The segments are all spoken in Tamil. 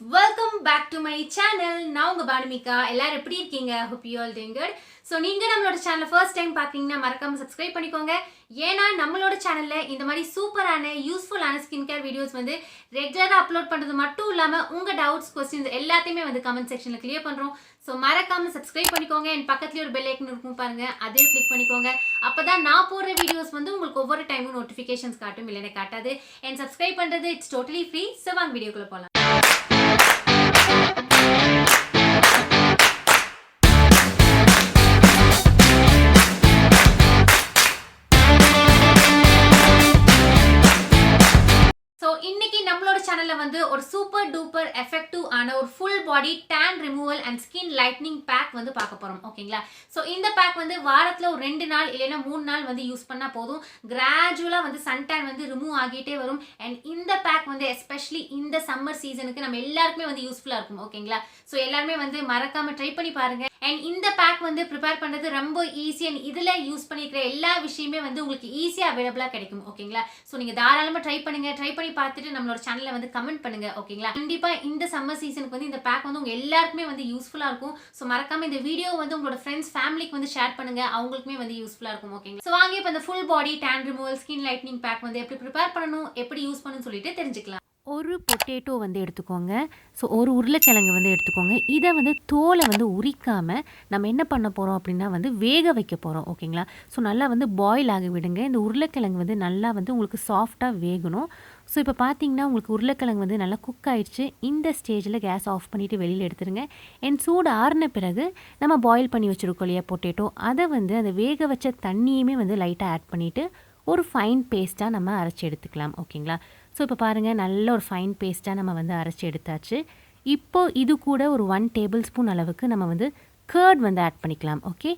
welcome back to my channel. நான் உங்க banumika. எல்லாரும் எப்படி இருக்கீங்க? Hope you all doing good. So நீங்க நம்மளோட சேனலை first time பாத்தீங்கன்னா மறக்காம subscribe பண்ணிக்கோங்க. ஏனா நம்மளோட சேனல்ல இந்த மாதிரி சூப்பரான யூஸ்ஃபுல்லான ஸ்கின் கேர் வீடியோஸ் வந்து ரெகுலரா அப்லோட் பண்றது மட்டும் இல்லாம உங்க டவுட்ஸ் क्वेश्चंस எல்லாத்தையுமே வந்து கமெண்ட் செக்ஷன்ல கிளியர் பண்றோம். So மறக்காம subscribe பண்ணிக்கோங்க. and பக்கத்துலயே ஒரு bell icon இருக்கும் பாருங்க. அதையும் click பண்ணிக்கோங்க. அப்பதான் நான் போடுற வீடியோஸ் வந்து உங்களுக்கு ஒவ்வொரு டைமும் நோட்டிஃபிகேஷன்ஸ் காட்டும் இல்லனா காட்டாது. and subscribe பண்றது it's totally free. So வாங்க வீடியோக்குள்ள போலாம். இன்னைக்கு நம்மளோட சேனல்ல வந்து ஒரு சூப்பர் டூப்பர் எஃபெக்டிவ் ஆன ஒரு full body tan removal and skin lightening pack வந்து பார்க்க போறோம். ஓகேங்களா? சோ இந்த பேக் வந்து வாரத்துல ஒரு 2 நாள் இல்லனா 3 நாள் வந்து யூஸ் பண்ணா போதும். கிராஜுவலா வந்து சன் tan வந்து ரிமூவ் ஆகிட்டே வரும். and இந்த பேக் வந்து எஸ்பெஷலி இந்த சம்மர் சீசனுக்கு நம்ம எல்லாருக்குமே வந்து யூஸ்ஃபுல்லா இருக்கும். ஓகேங்களா? சோ எல்லாரும் வந்து மறக்காம ட்ரை பண்ணி பாருங்க. and இந்த பேக் வந்து ப்ரிப்பேர் பண்றது ரொம்ப ஈஸி. and இதுல யூஸ் பண்ணிக்கிற எல்லா விஷயமே வந்து உங்களுக்கு ஈஸியா அவைலபிளா கிடைக்கும். ஓகேங்களா? சோ நீங்க தாராளமா ட்ரை பண்ணுங்க. ட்ரை பண்ணி பார்த்துட்டு நம்மளோட சேனல்ல வந்து கமெண்ட் பண்ணுங்க. ஓகேங்களா? கண்டிப்பா இந்த சம்மர் சீசனுக்கு வந்து இந்த பேக் வந்து உங்க எல்லாருக்குமே வந்து யூஸ்ஃபுல்லா இருக்கும். சோ மறக்காம இந்த வீடியோ வந்து உங்களோட ஃப்ரெண்ட்ஸ் ஃபேமிலிக்கு வந்து ஷேர் பண்ணுங்க. அவங்களுக்குமே வந்து யூஸ்ஃபுல்லா இருக்கும். ஓகேங்களா? சோ வாங்க இப்ப இந்த full body tan removal skin lightening pack வந்து எப்படி ப்ரிப்பேர் பண்ணனும், எப்படி யூஸ் பண்ணனும்னு சொல்லிட்டு தெரிஞ்சுக்கலாம். ஒரு பொட்டேட்டோ வந்து எடுத்துக்கோங்க. ஸோ ஒரு உருளைக்கிழங்கு வந்து எடுத்துக்கோங்க. இதை வந்து தோலை வந்து உரிக்காமல் நம்ம என்ன பண்ண போகிறோம் அப்படின்னா வந்து வேக வைக்க போகிறோம். ஓகேங்களா? ஸோ நல்லா வந்து பாயில் ஆக விடுங்க. இந்த உருளைக்கிழங்கு வந்து நல்லா வந்து உங்களுக்கு சாஃப்டாக வேகணும். ஸோ இப்போ பார்த்தீங்கன்னா உங்களுக்கு உருளைக்கிழங்கு வந்து நல்லா குக் ஆகிடுச்சு. இந்த ஸ்டேஜில் கேஸ் ஆஃப் பண்ணிவிட்டு வெளியில் எடுத்துருங்க. என் சூடு ஆறின பிறகு நம்ம பாயில் பண்ணி வச்சுருக்கோம் இல்லையா பொட்டேட்டோ, அதை வந்து அந்த வேக வச்ச தண்ணியுமே வந்து லைட்டாக ஆட் பண்ணிவிட்டு ஒரு ஃபைன் பேஸ்ட்டாக நம்ம அரைச்சி எடுத்துக்கலாம். ஓகேங்களா? ஸோ இப்போ பாருங்கள், நல்ல ஒரு ஃபைன் பேஸ்ட்டாக நம்ம வந்து அரைச்சி எடுத்தாச்சு. இப்போது இது கூட ஒரு 1 டேபிள் ஸ்பூன் அளவுக்கு நம்ம வந்து கர்ட் வந்து ஆட் பண்ணிக்கலாம். ஓகே,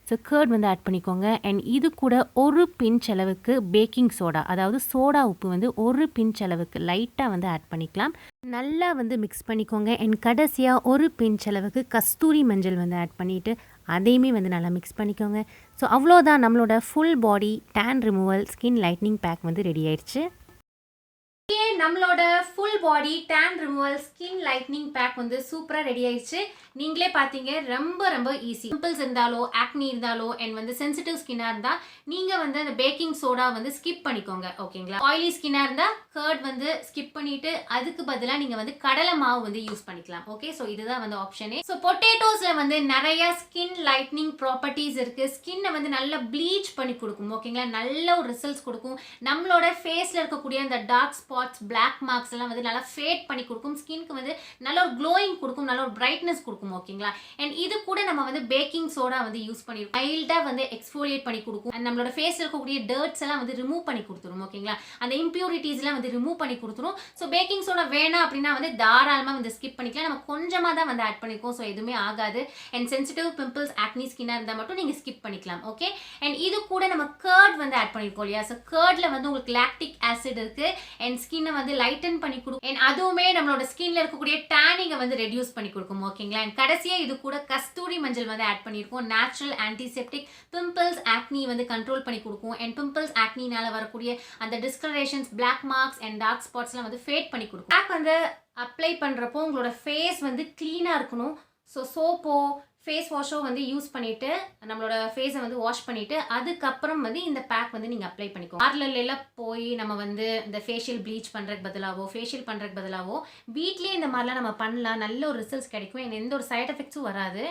ஸோ கர்ட் வந்து ஆட் பண்ணிக்கோங்க. அண்ட் இது கூட ஒரு பிஞ்ச் அளவுக்கு பேக்கிங் சோடா, அதாவது சோடா உப்பு வந்து ஒரு பிஞ்ச் அளவுக்கு லைட்டாக வந்து ஆட் பண்ணிக்கலாம். நல்லா வந்து மிக்ஸ் பண்ணிக்கோங்க. அண்ட் கடைசியாக ஒரு பிஞ்ச் அளவுக்கு கஸ்தூரி மஞ்சள் வந்து ஆட் பண்ணிவிட்டு அதையுமே வந்து நல்லா மிக்ஸ் பண்ணிக்கோங்க. ஸோ அவ்வளோதான், நம்மளோட full body tan removal skin lightening pack வந்து ரெடி ஆயிடுச்சு. நம்மளோட full body tan removal skin lightening pack வந்து சூப்பரா ரெடி ஆயிடுச்சு. நீங்களே பாத்தீங்க, ரொம்ப ரொம்ப ஈஸி. பிம்பிள்ஸ் இருந்தாலோ ஆக்னி இருந்தாலோ அண்ட் வந்து சென்சிட்டிவ் ஸ்கின்னா இருந்தா நீங்க வந்து அந்த பேக்கிங் சோடா வந்து ஸ்கிப் பண்ணிக்கோங்க. ஓகேங்களா? ஆயிலி ஸ்கின்னா இருந்தா கர்ட் வந்து ஸ்கிப் பண்ணிட்டு அதுக்கு பதிலா நீங்க வந்து கடலை மாவு வந்து யூஸ் பண்ணிக்கலாம். ஓகே, சோ இதுதான் வந்து ஆப்ஷனே. சோ பொட்டேட்டோஸ்ல வந்து நிறைய ஸ்கின் லைட்னிங் ப்ராப்பர்ட்டிஸ் இருக்கு. ஸ்கின்னை வந்து நல்லா ப்ளீச் பண்ணி கொடுக்கும். ஓகேங்களா? நல்ல ஒரு ரிசல்ட்ஸ் கொடுக்கும். நம்மளோட ஃபேஸ்ல இருக்கக்கூடிய அந்த டார்க் ஸ்பாட்ஸ், பிளாக் மார்க்ஸ் எல்லாம் வந்து நல்லா ஃபேட் பண்ணி கொடுக்கும். ஸ்கின்க்கு வந்து நல்ல ஒரு க்ளோயிங் கொடுக்கும், நல்ல ஒரு பிரைட்னஸ் கொடுக்கும். ஓகேங்களா? அண்ட் இது கூட நம்ம வந்து பேக்கிங் சோடா வந்து யூஸ் பண்ணிருக்கோம். மைல்டா வந்து எக்ஸ்ஃபோலியேட் பண்ணி கொடுக்கும். அண்ட் நம்மளோட ஃபேஸ்ல இருக்கக்கூடிய டர்ட்ஸ் எல்லாம் வந்து ரிமூவ் பண்ணி கொடுத்துரும். ஓகேங்களா? அந்த இம்பியூரிட்டிஸ் எல்லாம் வந்து ரிமூவ் பண்ணி கொடுத்துரும். ஸோ பேக்கிங் சோடா வேணாம் அப்படின்னா வந்து தாராளமா வந்து ஸ்கிப் பண்ணிக்கலாம். நம்ம கொஞ்சமா தான் வந்து ஆட் பண்ணிருக்கோம். ஸோ எதுவுமே ஆகாது. அண்ட் சென்சிட்டிவ் பிம்பிள்ஸ் ஆக்னி ஸ்கின்னா இருந்தா மட்டும் நீங்க ஸ்கிப் பண்ணிக்கலாம். ஓகே, அண்ட் இது கூட நம்ம கர்ட் வந்து ஆட் பண்ணிருக்கோம் இல்லையா? ஸோ கர்ட்ல வந்து உங்களுக்கு லாக்டிக் ஆசிட் இருக்கு. அண்ட் ஸ்கின்னை வந்து லைட்டன் பண்ணி கொடுக்கும். அண்ட் அதுவுமே நம்மளோட ஸ்கின்ல இருக்கக்கூடிய டேனிங்கை வந்து ரெடியூஸ் பண்ணி கொடுக்கும். ஓகேங்களா? அண்ட் கடைசியா இது கூட கஸ்தூரி மஞ்சள் வந்து ஆட் பண்ணிருக்கோம். நேச்சுரல் ஆன்டிசெப்டிக், பிம்பிள்ஸ் ஆக்னி வந்து கண்ட்ரோல் பண்ணி கொடுக்கும். அண்ட் பிம்பிள்ஸ் ஆக்னினால வரக்கூடிய அந்த discolourations, black marks and dark spots எல்லாம் வந்து ஃபேட் பண்ணி கொடுக்கும். பேக் வந்து அப்ளை பண்றப்போ உங்களோட ஃபேஸ் வந்து கிளீனா இருக்கணும். ஸோ சோப்போ ஃபேஸ் வாஷோ வந்து யூஸ் பண்ணிட்டு நம்மளோட ஃபேஸை வந்து வாஷ் பண்ணிட்டு அதுக்கப்புறம் வந்து இந்த பேக் வந்து நீங்கள் அப்ளை பண்ணிக்கோ. பார்லர்லாம் போய் நம்ம வந்து இந்த ஃபேஷியல் ப்ளீச் பண்ணுறதுக்கு பதிலாவோ ஃபேஷியல் பண்ணுறதுக்கு பதிலாவோ வீட்லேயே இந்த மாதிரிலாம் நம்ம பண்ணலாம். நல்ல ஒரு ரிசல்ட்ஸ் கிடைக்கும். எந்த ஒரு சைட் எஃபெக்ட்ஸும் வராது.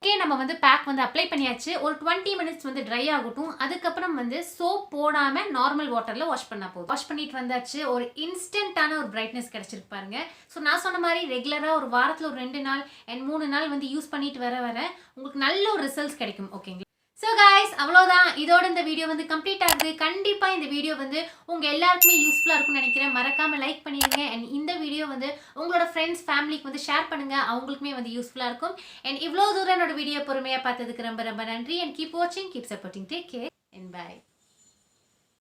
ஓகே, நம்ம வந்து பேக் வந்து அப்ளை பண்ணியாச்சு. ஒரு 20 மினிட்ஸ் வந்து ட்ரை ஆகட்டும். அதுக்கப்புறம் வந்து சோப் போடாமல் நார்மல் வாட்டரில் வாஷ் பண்ணால் போதும். வாஷ் பண்ணிட்டு வந்தாச்சு. ஒரு இன்ஸ்டன்ட்டான ஒரு பிரைட்னஸ் கிடைச்சிருக்கு பாருங்க. ஸோ நான் சொன்ன மாதிரி ரெகுலராக ஒரு வாரத்தில் ஒரு 2 நாள் அண்ட் 3 நாள் வந்து யூஸ் பண்ணிட்டு வர உங்களுக்கு நல்ல ஒரு ரிசல்ட்ஸ் கிடைக்கும். ஓகேங்களா? ஸோ கைஸ், அவ்வளோதான். இதோட இந்த வீடியோ வந்து கம்ப்ளீட் ஆகுது. கண்டிப்பாக இந்த வீடியோ வந்து உங்கள் எல்லாருக்குமே யூஸ்ஃபுல்லாக இருக்கும்னு நினைக்கிறேன். மறக்காமல் லைக் பண்ணிடுங்க. அண்ட் இந்த வீடியோ வந்து உங்களோட ஃப்ரெண்ட்ஸ் ஃபேமிலிக்கு வந்து ஷேர் பண்ணுங்கள். அவங்களுக்குமே வந்து யூஸ்ஃபுல்லாக இருக்கும். அண்ட் இவ்வளோ தூரம் என்னோட வீடியோ பொறுமையாக பார்த்ததுக்கு ரொம்ப ரொம்ப நன்றி. அண்ட் கீப் வாட்சிங், keep supporting. Take care and by.